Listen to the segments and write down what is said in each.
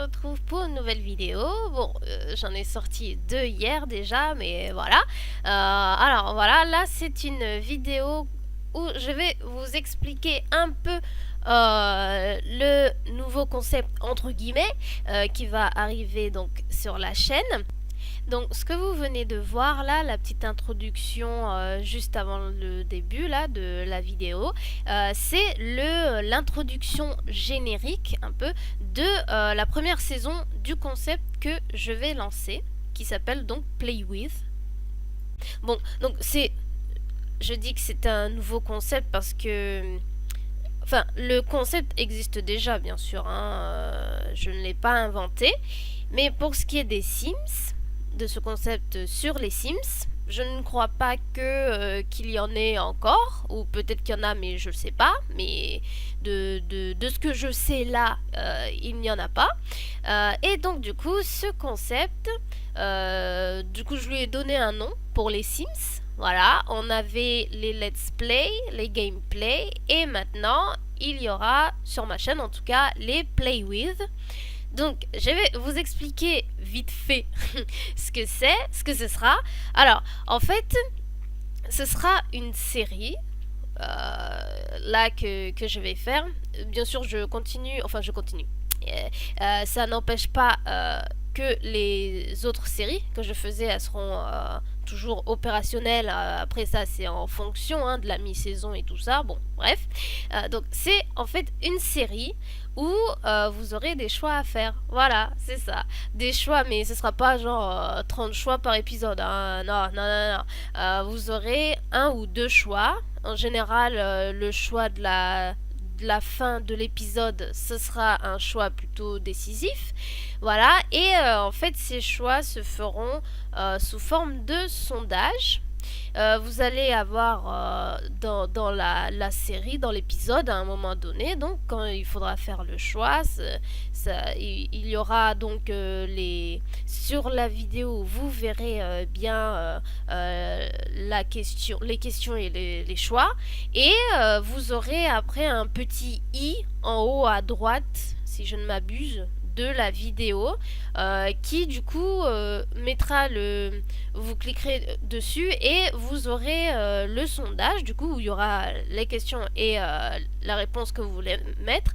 retrouve pour une nouvelle vidéo. Bon, j'en ai sorti deux hier déjà, mais voilà. Alors voilà, là c'est une vidéo où je vais vous expliquer un peu le nouveau concept entre guillemets qui va arriver donc sur la chaîne. Donc, ce que vous venez de voir là, la petite introduction juste avant le début là de la vidéo, c'est l'introduction générique un peu de la première saison du concept que je vais lancer, qui s'appelle donc Play With. Bon, donc je dis que c'est un nouveau concept parce que, enfin, le concept existe déjà bien sûr, hein, je ne l'ai pas inventé, mais pour ce qui est des Sims, de ce concept sur les Sims, je ne crois pas qu'il y en ait encore, ou peut-être qu'il y en a, mais je ne sais pas. Mais de ce que je sais là, il n'y en a pas. Et donc du coup, ce concept, du coup, je lui ai donné un nom pour les Sims. Voilà, on avait les let's play, les gameplay, et maintenant il y aura sur ma chaîne en tout cas les play with. Donc, je vais vous expliquer vite fait ce que c'est, ce que ce sera. Alors, en fait, ce sera une série là que je vais faire. Bien sûr, je continue. Ça n'empêche pas que les autres séries que je faisais, elles seront toujours opérationnelles. Après ça, c'est en fonction hein, de la mi-saison et tout ça. Bon, bref. Donc, c'est en fait une série où vous aurez des choix à faire. Voilà, c'est ça. Des choix, mais ce sera pas genre 30 choix par épisode. Hein. Non, non, non, non. Vous aurez un ou deux choix. En général, le choix de la fin de l'épisode, ce sera un choix plutôt décisif. Voilà, et en fait, ces choix se feront sous forme de sondage. Vous allez avoir dans la série, dans l'épisode, à un moment donné, donc quand il faudra faire le choix, il y aura donc sur la vidéo, vous verrez bien les questions et les choix, et vous aurez après un petit i en haut à droite, si je ne m'abuse, de la vidéo qui du coup mettra vous cliquerez dessus et vous aurez le sondage du coup où il y aura les questions et la réponse que vous voulez mettre.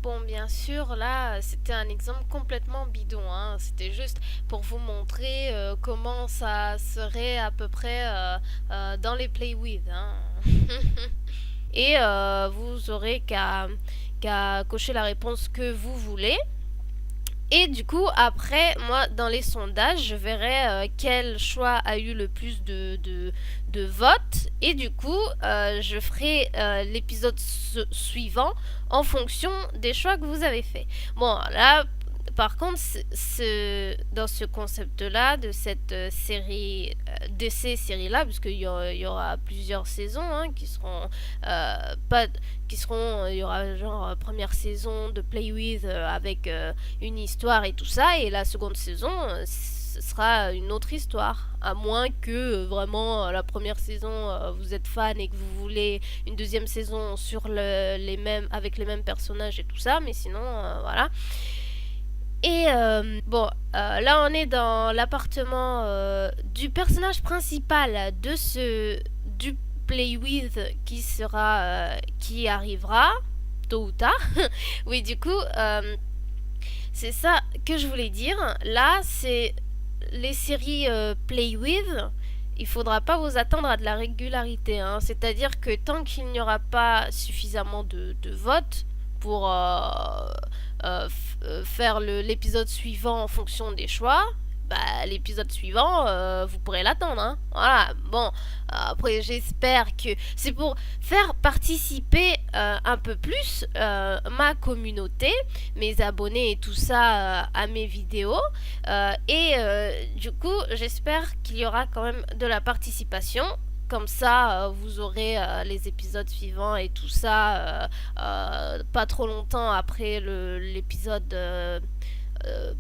Bon, bien sûr, là, c'était un exemple complètement bidon, hein. C'était juste pour vous montrer comment ça serait à peu près dans les Play With, hein. Et vous aurez qu'à cocher la réponse que vous voulez. Et du coup, après, moi, dans les sondages, je verrai quel choix a eu le plus de votes. Et du coup, je ferai l'épisode suivant en fonction des choix que vous avez fait. Bon, là, par contre, dans ce concept-là, de cette série, de ces séries-là, puisqu'il y aura plusieurs saisons hein, qui seront pas, qui seront, il y aura genre première saison de Play With avec une histoire et tout ça, et la seconde saison, ce sera une autre histoire, à moins que vraiment la première saison vous êtes fan et que vous voulez une deuxième saison sur les mêmes avec les mêmes personnages et tout ça, mais sinon voilà. Et bon, là on est dans l'appartement du personnage principal du Play With qui arrivera tôt ou tard. Oui, du coup, c'est ça que je voulais dire. Là, c'est les séries Play With. Il faudra pas vous attendre à de la régularité, hein. C'est-à-dire que tant qu'il n'y aura pas suffisamment de votes pour faire l'épisode suivant en fonction des choix, bah, l'épisode suivant, vous pourrez l'attendre. Hein. Voilà, bon, après j'espère que c'est pour faire participer un peu plus ma communauté, mes abonnés et tout ça à mes vidéos. Et du coup, j'espère qu'il y aura quand même de la participation. Comme ça, vous aurez les épisodes suivants et tout ça pas trop longtemps après l'épisode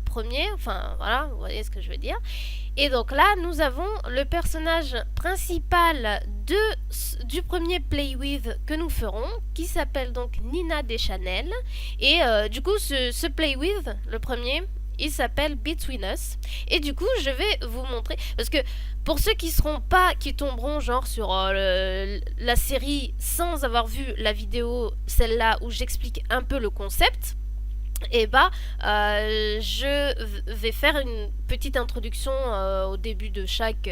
premier, enfin voilà, vous voyez ce que je veux dire. Et donc là, nous avons le personnage principal du premier Play With que nous ferons, qui s'appelle donc Nina Deschanel. Et du coup, ce Play With, le premier, il s'appelle Between Us. Et du coup, je vais vous montrer, parce que pour ceux qui tomberont genre sur la série sans avoir vu la vidéo, celle-là où j'explique un peu le concept, et bah, je vais faire une petite introduction au début de chaque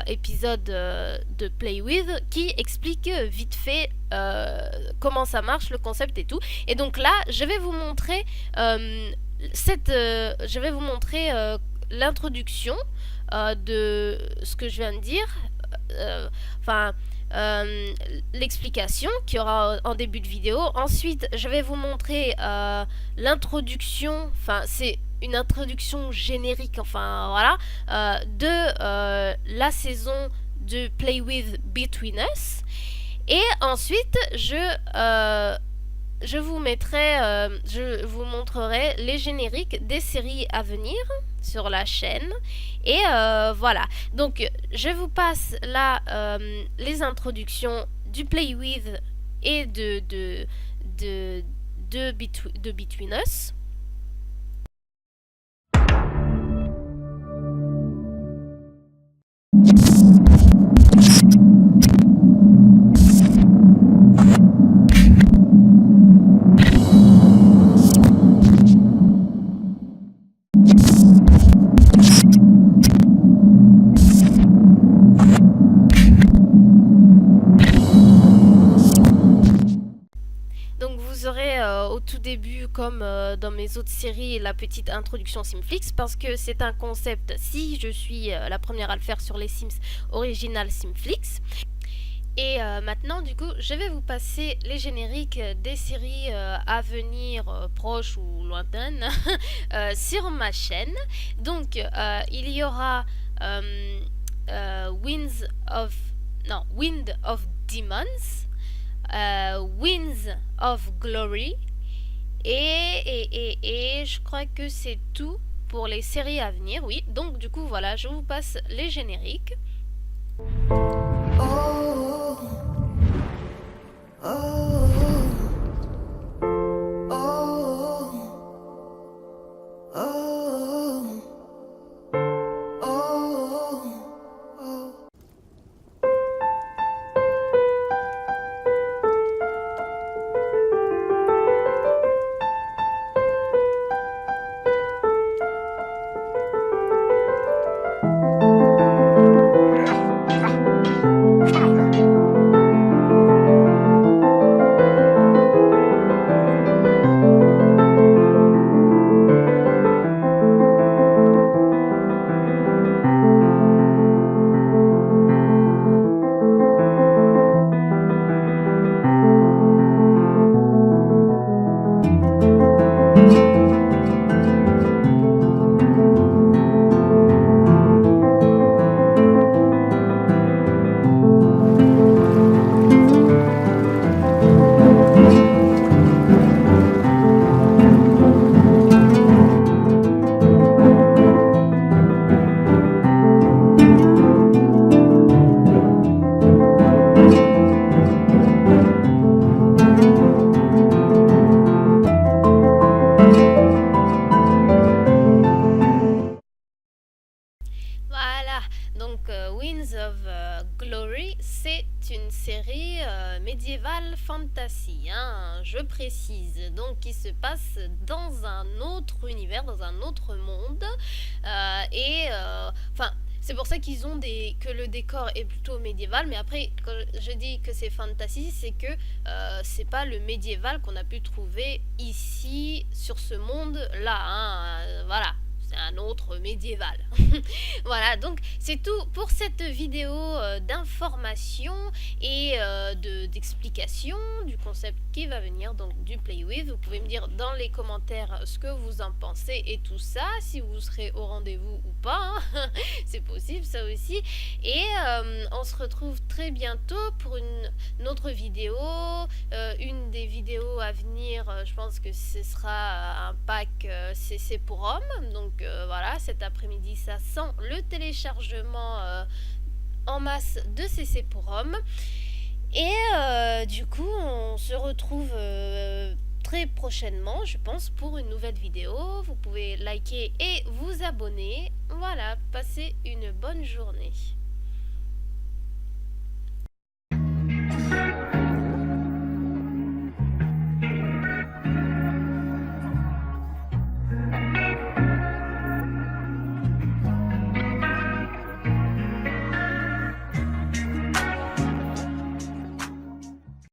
épisode de Play With qui explique vite fait comment ça marche, le concept et tout. Et donc là, je vais vous montrer l'introduction de ce que je viens de dire. Enfin. L'explication qu'il y aura en début de vidéo. Ensuite, je vais vous montrer l'introduction, enfin c'est une introduction générique, enfin voilà, de la saison de Play With Between Us. Et ensuite, je vous montrerai les génériques des séries à venir sur la chaîne. Et voilà. Donc, je vous passe là les introductions du Play With et de Between Us. Donc vous aurez au tout début, comme dans mes autres séries, la petite introduction Simflix, parce que c'est un concept, si je suis la première à le faire sur les Sims, original Simflix. Et maintenant, du coup, je vais vous passer les génériques des séries à venir, proches ou lointaines, sur ma chaîne. Donc, il y aura Wind of Demons, Winds of Glory, et je crois que c'est tout pour les séries à venir, oui. Donc du coup voilà, je vous passe les génériques. Oh, oh, Winds of Glory, c'est une série médiévale fantasy, hein, je précise, donc qui se passe dans un autre univers, dans un autre monde, c'est pour ça qu'ils ont que le décor est plutôt médiéval, mais après, quand je dis que c'est fantasy, c'est que c'est pas le médiéval qu'on a pu trouver ici, sur ce monde-là, hein, voilà. Un autre médiéval. Voilà, donc c'est tout pour cette vidéo d'information et d'explication du concept qui va venir, donc du Play With. Vous pouvez me dire dans les commentaires ce que vous en pensez et tout ça, si vous serez au rendez-vous ou pas, hein. C'est possible ça aussi. Et on se retrouve très bientôt pour une autre vidéo, une des vidéos à venir, je pense que ce sera un pack CC pour hommes. Donc voilà, cet après-midi, ça sent le téléchargement en masse de CC pour hommes. Et du coup, on se retrouve très prochainement, je pense, pour une nouvelle vidéo. Vous pouvez liker et vous abonner. Voilà, passez une bonne journée.